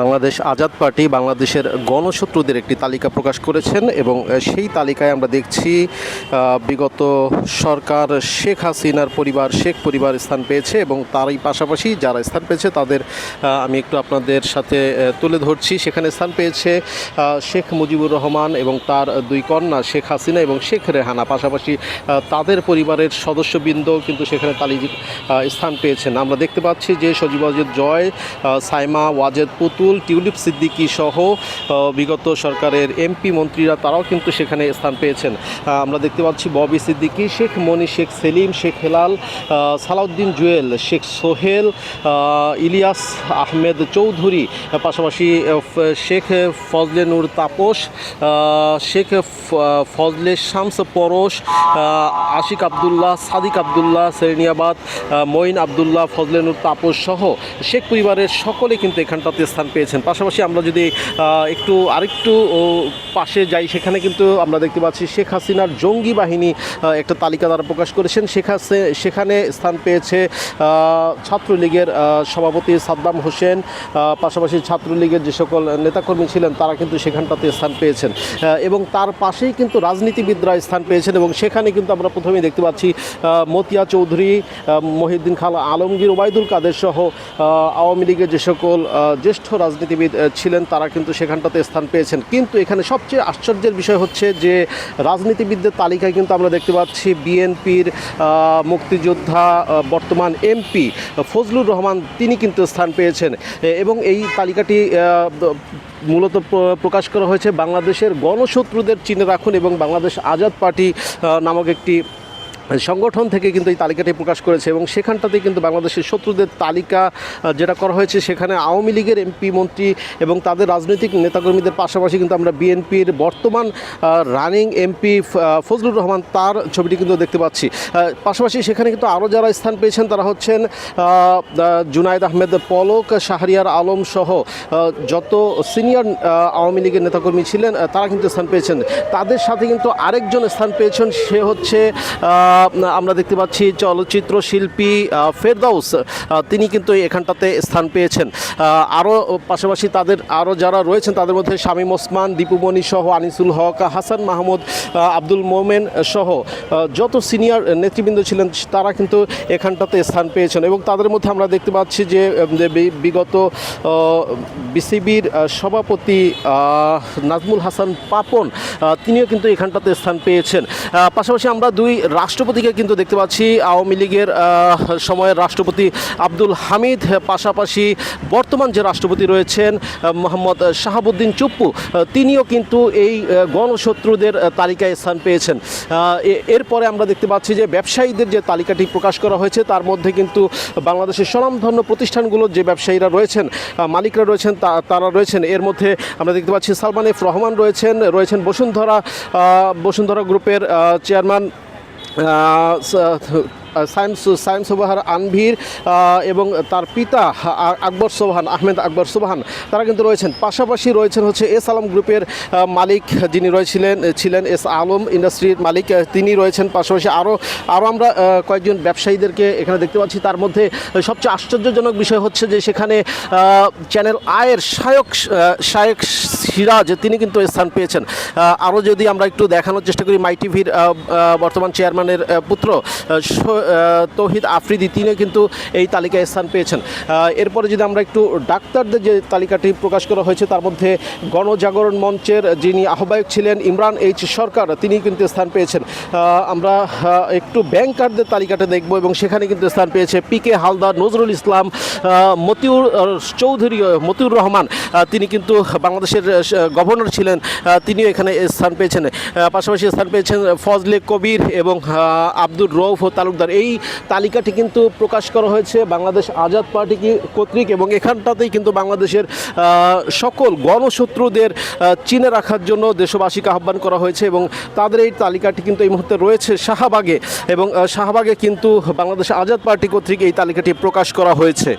Bangladesh Azad party বাংলাদেশের গণশত্রুদের একটি তালিকা প্রকাশ করেছেন এবং সেই তালিকায় আমরা দেখছি বিগত সরকার শেখ হাসিনার পরিবার শেখ পরিবার স্থান পেয়েছে এবং তারই পাশাপাশি যারা স্থান পেয়েছে তাদের আমি একটু আপনাদের সাথে তুলে ধরছি। সেখানে স্থান পেয়েছে শেখ মুজিবুর রহমান এবং তার দুই কন্যা শেখ হাসিনা এবং শেখ রেহানা, পাশাপাশি তাদের পরিবারের সদস্যবৃন্দ কিন্তু সেখানে স্থান পেয়েছেন। আমরা দেখতে পাচ্ছি যে সজীব ওয়াজেদ জয়, সাইমা ওয়াজেদ পুতুল, টিউলিপ সিদ্দিকী সহ বিগত সরকারের এমপি মন্ত্রীরা তারাও কিন্তু সেখানে স্থান পেয়েছেন। আমরা দেখতে পাচ্ছি ববি সিদ্দিকী, শেখ মনি, শেখ সেলিম, শেখ হেলাল, সালাউদ্দিন জুয়েল, শেখ সোহেল, ইলিয়াস আহমেদ চৌধুরী, পাশাপাশি শেখ ফজলে নূর তাপস, শেখ ফজলে শামস পরশ, আশিক আবদুল্লাহ, সাদিক আবদুল্লাহ সেরনিয়াবাদ, মঈন আবদুল্লাহ, ফজলে নূর তাপস সহ শেখ পরিবারের সকলে কিন্তু এখানটাতে স্থান পেয়েছেন। পাশাপাশি আমরা যদি আরেকটু পাশে যাই, সেখানে কিন্তু আমরা দেখতে পাচ্ছি শেখ হাসিনার জঙ্গি বাহিনী একটা তালিকা দ্বারা প্রকাশ করেছেন। সেখানে স্থান পেয়েছে ছাত্রলীগের সভাপতি সাদ্দাম হোসেন, পাশাপাশি ছাত্রলীগের যে সকল নেতাকর্মী ছিলেন তারা কিন্তু সেখানটাতে স্থান পেয়েছেন এবং তার পাশেই কিন্তু রাজনীতিবিদরা স্থান পেয়েছেন এবং সেখানে কিন্তু আমরা প্রথমেই দেখতে পাচ্ছি মতিয়া চৌধুরী, মহিউদ্দিন খান আলমগীর, ওবায়দুল কাদের সহ আওয়ামী লীগের যে সকল জ্যেষ্ঠ রাজনীতিবিদ ছিলেন তারা কিন্তু সেখানটাতে স্থান পেয়েছেন। কিন্তু এখানে সবচেয়ে আশ্চর্যের বিষয় হচ্ছে যে রাজনীতিবিদদের তালিকায় কিন্তু আমরা দেখতে পাচ্ছি বিএনপির মুক্তিযোদ্ধা বর্তমান এমপি ফজলুর রহমান, তিনি কিন্তু স্থান পেয়েছেন এবং এই তালিকাটি মূলত প্রকাশ করা হয়েছে বাংলাদেশের গণশত্রুদের চিনে রাখুন এবং বাংলাদেশ আজাদ পার্টি নামক একটি সংগঠন থেকে কিন্তু এই তালিকাটি প্রকাশ করেছে এবং সেখানটাতে কিন্তু বাংলাদেশের শত্রুদের তালিকা যেটা করা হয়েছে সেখানে আওয়ামী লীগের এমপি মন্ত্রী এবং তাদের রাজনৈতিক নেতাকর্মীদের পাশাপাশি কিন্তু আমরা বিএনপির বর্তমান রানিং এমপি ফজলুর রহমান তার ছবিটি কিন্তু দেখতে পাচ্ছি। পাশাপাশি সেখানে কিন্তু আরও যারা স্থান পেয়েছেন তারা হচ্ছেন জুনায়েদ আহমেদ পলক, শাহরিয়ার আলম সহ যত সিনিয়র আওয়ামী লীগের নেতাকর্মী ছিলেন তারা কিন্তু স্থান পেয়েছেন। তাদের সাথে কিন্তু আরেকজন স্থান পেয়েছেন, সে হচ্ছে আমরা দেখতে পাচ্ছি চলচ্চিত্র শিল্পী ফেরদাউস, তিনি কিন্তু এখানটাতে স্থান পেয়েছেন। আরও পাশাপাশি তাদের আরও যারা রয়েছেন তাদের মধ্যে শামীম ওসমান, দীপুমণি সহ আনিসুল হক, হাসান মাহমুদ, আব্দুল মোমেন সহ যত সিনিয়র নেতৃবৃন্দ ছিলেন তারা কিন্তু এখানটাতে স্থান পেয়েছেন এবং তাদের মধ্যে আমরা দেখতে পাচ্ছি যে বিগত বিসিবির সভাপতি নাজমুল হাসান পাপন, তিনিও কিন্তু এখানটাতে স্থান পেয়েছেন। পাশাপাশি আমরা দুই রাষ্ট্রপতিকে কিন্তু দেখতে পাচ্ছি, আওয়ামী লীগের সময়ের রাষ্ট্রপতি আব্দুল হামিদ, পাশাপাশি বর্তমান যে রাষ্ট্রপতি রয়েছেন মোহাম্মদ শাহাবুদ্দিন চুপ্পু, তিনিও কিন্তু এই গণশত্রুদের তালিকায় স্থান পেয়েছেন। এরপরে আমরা দেখতে পাচ্ছি যে ব্যবসায়ীদের যে তালিকাটি প্রকাশ করা হয়েছে তার মধ্যে কিন্তু বাংলাদেশের স্বনামধন্য প্রতিষ্ঠানগুলোর যে ব্যবসায়ীরা রয়েছেন, মালিকরা রয়েছেন, তারা রয়েছেন। এর মধ্যে আমরা দেখতে পাচ্ছি সালমান এফ রহমান রয়েছেন বসুন্ধরা গ্রুপের চেয়ারম্যান সাইম সুবাহার আনভীর এবং তার পিতা আহমেদ আকবর সোবহান, তারা কিন্তু রয়েছেন। পাশাপাশি রয়েছেন হচ্ছে এস আলম গ্রুপের মালিক যিনি ছিলেন এস আলম ইন্ডাস্ট্রির মালিক, তিনি রয়েছেন। পাশাপাশি আরও আমরা কয়েকজন ব্যবসায়ীদেরকে এখানে দেখতে পাচ্ছি। তার মধ্যে সবচেয়ে আশ্চর্যজনক বিষয় হচ্ছে যে সেখানে চ্যানেল আয়ের শায়েক সিরাজ, তিনি কিন্তু স্থান পেয়েছেন। আরও যদি আমরা একটু দেখানোর চেষ্টা করি, মাই টিভির বর্তমান চেয়ারম্যানের পুত্র তৌহিদ আফ্রিদি, তিনিও কিন্তু এই তালিকায় স্থান পেয়েছেন। এরপরে যদি আমরা একটু ডাক্তারদের যে তালিকাটি প্রকাশ করা হয়েছে তার মধ্যে গণজাগরণ মঞ্চের যিনি আহ্বায়ক ছিলেন ইমরান এইচ সরকার, তিনি কিন্তু স্থান পেয়েছেন। আমরা একটু ব্যাংকারদের তালিকাটা দেখব এবং সেখানে কিন্তু স্থান পেয়েছে পিকে হালদার, নজরুল ইসলাম, মতিউর রহমান, তিনি কিন্তু বাংলাদেশের গভর্নর ছিলেন, তিনিও এখানে স্থান পেয়েছেন। পাশাপাশি স্থান পেয়েছেন ফজলে কবির এবং আব্দুর রৌফ ও তালুকদার। এই তালিকাটি কিন্তু প্রকাশ করা হয়েছে বাংলাদেশ আজাদ পার্টি কর্তৃক এবং এখানটাতেই কিন্তু বাংলাদেশের সকল গণশত্রুদের চিনে রাখার জন্য দেশবাসীকে আহ্বান করা হয়েছে এবং তাদের এই তালিকাটি কিন্তু এই মুহূর্তে রয়েছে শাহবাগে এবং শাহবাগে কিন্তু বাংলাদেশ আজাদ পার্টি কর্তৃক এই তালিকাটি প্রকাশ করা হয়েছে।